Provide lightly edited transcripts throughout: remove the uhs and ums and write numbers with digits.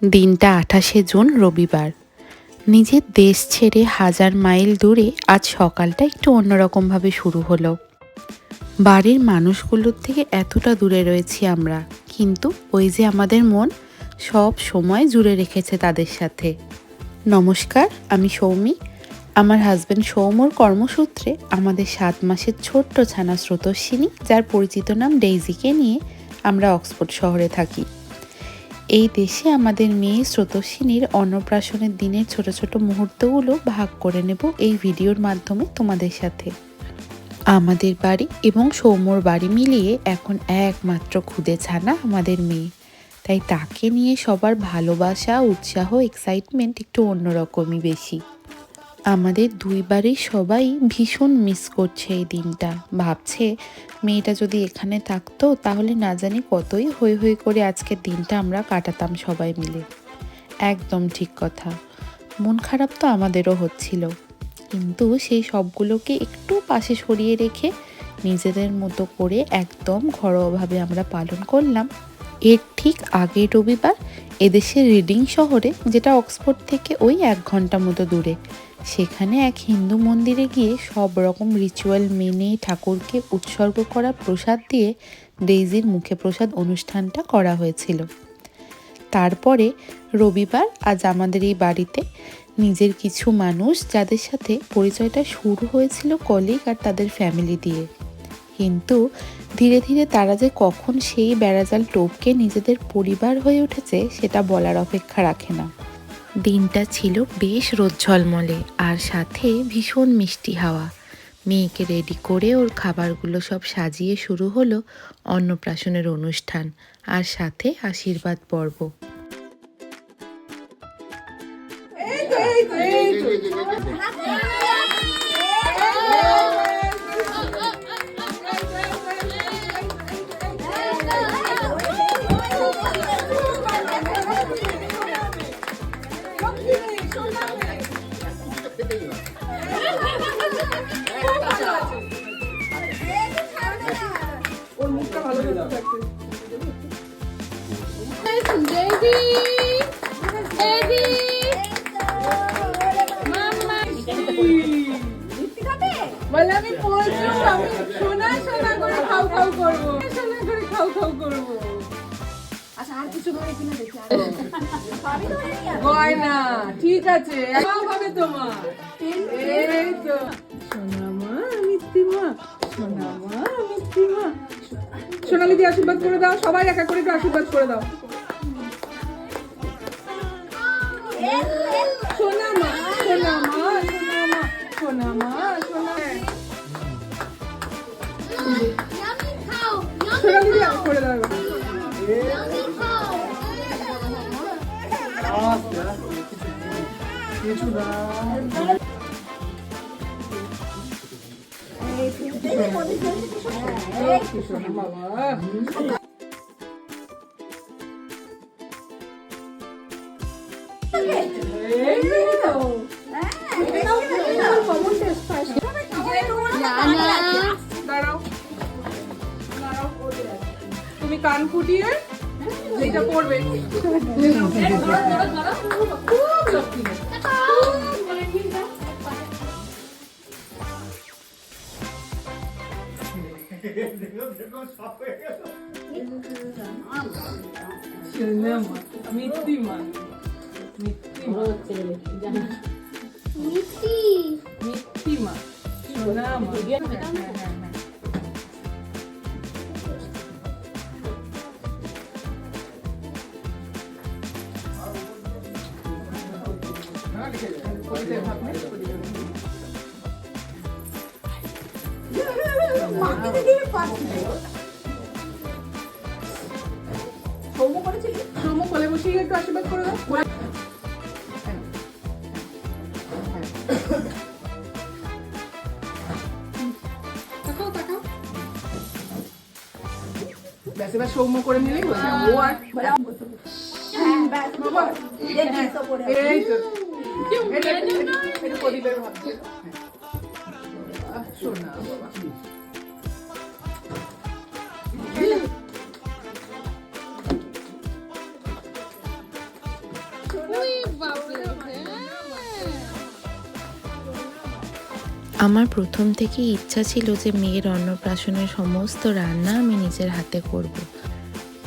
দিনটা 28শে জুন, রবিবার। নিজের দেশ ছেড়ে 1000 মাইল দূরে আজ সকালটা একটু অন্যরকমভাবে শুরু হলো। বাড়ির মানুষগুলোর থেকে এতটা দূরে রয়েছি আমরা, কিন্তু ওই যে আমাদের মন সব সময় জুড়ে রেখেছে তাদের সাথে। নমস্কার, আমি সৌমি। আমার হাজব্যান্ড সৌমর কর্মসূত্রে আমাদের 7 মাসের ছোট্ট ছানা স্রোতস্বিনী, যার পরিচিত নাম ডেইজিকে নিয়ে আমরা অক্সফোর্ড শহরে থাকি। এই দেশে আমাদের মেয়ে স্রোতস্বিনীর অন্নপ্রাশনের দিনের ছোট ছোট মুহূর্তগুলো ভাগ করে নেব এই ভিডিওর মাধ্যমে তোমাদের সাথে। আমাদের বাড়ি এবং সৌম্যর বাড়ি মিলিয়ে এখন একমাত্র খুদে ছানা আমাদের মেয়ে, তাই তাকে নিয়ে সবার ভালোবাসা, উৎসাহ, এক্সাইটমেন্ট একটু অন্যরকমই বেশি। আমাদের দুই বাড়ির সবাই ভীষণ মিস করছে এই দিনটা। ভাবছে মেয়েটা যদি এখানে থাকতো তাহলে না জানি কতই হই হই করে আজকের দিনটা আমরা কাটাতাম সবাই মিলে। একদম ঠিক কথা। মন খারাপ তো আমাদেরও হচ্ছিল, কিন্তু সেই সবগুলোকে একটু পাশে সরিয়ে রেখে নিজেদের মতো করে একদম ঘরোয়াভাবে আমরা পালন করলাম এর ঠিক আগের রবিবার এদেশের রিডিং শহরে, যেটা অক্সফোর্ড থেকে ওই 1 ঘন্টা মতো দূরে। সেখানে এক হিন্দু মন্দিরে গিয়ে সব রকম রিচুয়াল মেনে ঠাকুরকে উৎসর্গ করা প্রসাদ দিয়ে ডেইজির মুখে প্রসাদ অনুষ্ঠানটা করা হয়েছিল। তারপরে রবিবার আজ আমাদের এই বাড়িতে নিজের কিছু মানুষ, যাদের সাথে পরিচয়টা শুরু হয়েছিল কলিগ আর তাদের ফ্যামিলি দিয়ে, কিন্তু ধীরে ধীরে তারা যে কখন সেই বেড়াজাল টপকে নিজেদের পরিবার হয়ে উঠেছে সেটা বলার অপেক্ষা রাখে না। দিনটা ছিল বেশ রোদ ঝলমলে আর সাথে ভীষণ মিষ্টি হাওয়া। মেয়েকে রেডি করে ওর খাবারগুলো সব সাজিয়ে শুরু হলো অন্নপ্রাশনের অনুষ্ঠান আর সাথে আশীর্বাদ পর্ব। ওর মুখটা ভালো লাগছে। বলে আমি পড়ছি, আমি সোনা সোনা করে খাও খাও করবো, সোনা করে খাও খাও করবো। আচ্ছা আর কিছু ধরে কিনা দেখি। গয়না ঠিক আছে, এটাও হবে তোমার। এই তো সোনা মা, মিষ্টি মা, সোনা মা, মিষ্টি মা। সোনালি দিয়ে আশীর্বাদ করে দাও, সবাই একা করে একটু আশীর্বাদ করে দাও। সোনা মা, সোনা মা, সোনা মা, সোনা মা, সোনা। সোনালি দিয়ে করে দাও। কিছু না বাবা। তুমি কান ফুটিয়ে এইটা পড়বে। মিষ্টি মা, মিষ্টি মিষ্টি মা, সোনা মা। সৌম্য কোলে বসিয়ে একটু আশীর্বাদ করে দাও। ব্যাস এবার সৌম্য করে নিলেই ও আর এই তো এটা প্রদীপের ভাবছে। সোনা বাবা আমার প্রথম থেকেই ইচ্ছা ছিল যে মেয়ের অন্নপ্রাশনের সমস্ত রান্না আমি নিজের হাতে করব।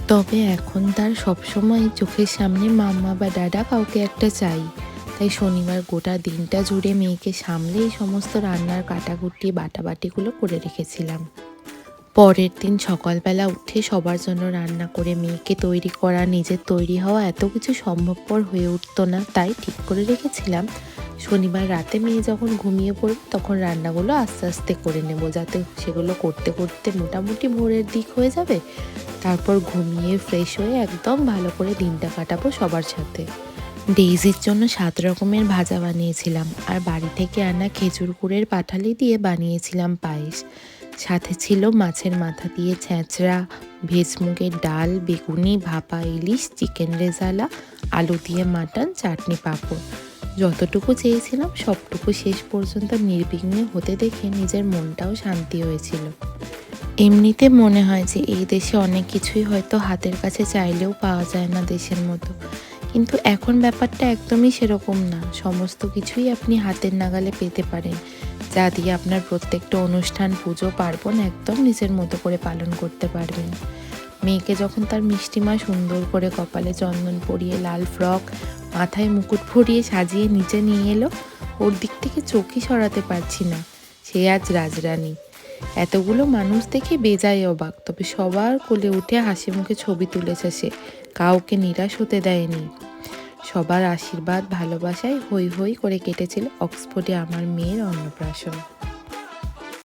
তবে এখন তার সবসময় চোখের সামনে মাম্মা বা দাদা কাউকে একটা চাই। তাই শনিবার গোটা দিনটা জুড়ে মেয়েকে সামলে এই সমস্ত রান্নার কাটাকুটি বাটাবাটিগুলো করে রেখেছিলাম। পরের দিন সকালবেলা উঠে সবার জন্য রান্না করে মেয়েকে তৈরি করা, নিজের তৈরি হওয়া এত কিছু সম্ভবপর হয়ে উঠতো না। তাই ঠিক করে রেখেছিলাম শনিবার রাতে মেয়ে যখন ঘুমিয়ে পড়বে তখন রান্নাগুলো আস্তে আস্তে করে নেব, যাতে সেগুলো করতে করতে মোটামুটি ভোরের দিক হয়ে যাবে। তারপর ঘুমিয়ে ফ্রেশ হয়ে একদম ভালো করে দিনটা কাটাবো সবার সাথে। ডেইজির জন্য 7 রকমের ভাজা বানিয়েছিলাম, আর বাড়ি থেকে আনা খেজুর গুড়ের পাটালি দিয়ে বানিয়েছিলাম পায়েস। সাথে ছিল মাছের মাথা দিয়ে ছ্যাঁচড়া, ভেজ মুগের ডাল, বেগুনি, ভাপা ইলিশ, চিকেন রেজালা, আলু দিয়ে মাটন, চাটনি, পাঁপড়। যতটুকু চেয়েছিলাম সবটুকু শেষ পর্যন্ত নির্বিঘ্নে হতে দেখে নিজের মনটাও শান্তি হয়েছিল। এমনিতে মনে হয় যে এই দেশে অনেক কিছুই হয়তো হাতের কাছে চাইলেও পাওয়া যায় না দেশের মতো, কিন্তু এখন ব্যাপারটা একদমই সেরকম না। সমস্ত কিছুই আপনি হাতের নাগালে পেতে পারেন, যা দিয়ে আপনার প্রত্যেকটা অনুষ্ঠান, পুজো, পার্বণ একদম নিজের মতো করে পালন করতে পারবেন। মেয়েকে যখন তার মিষ্টিমা সুন্দর করে কপালে চন্দন পরিয়ে, লাল ফ্রক, মাথায় মুকুট পরিয়ে সাজিয়ে নিচে নিয়ে এলো, ওর দিক থেকে চোখই সরাতে পারছি না। সে আজ রাজরানী। এতগুলো মানুষ দেখে বেজায় অবাক, তবে সবার কোলে উঠে হাসি মুখে ছবি তুলেছে সে, কাউকে নিরাশ হতে দেয়নি। সবার আশীর্বাদ, ভালোবাসায় হৈ হৈ করে কেটেছিল অক্সফোর্ডে আমার মেয়ের অন্নপ্রাশন।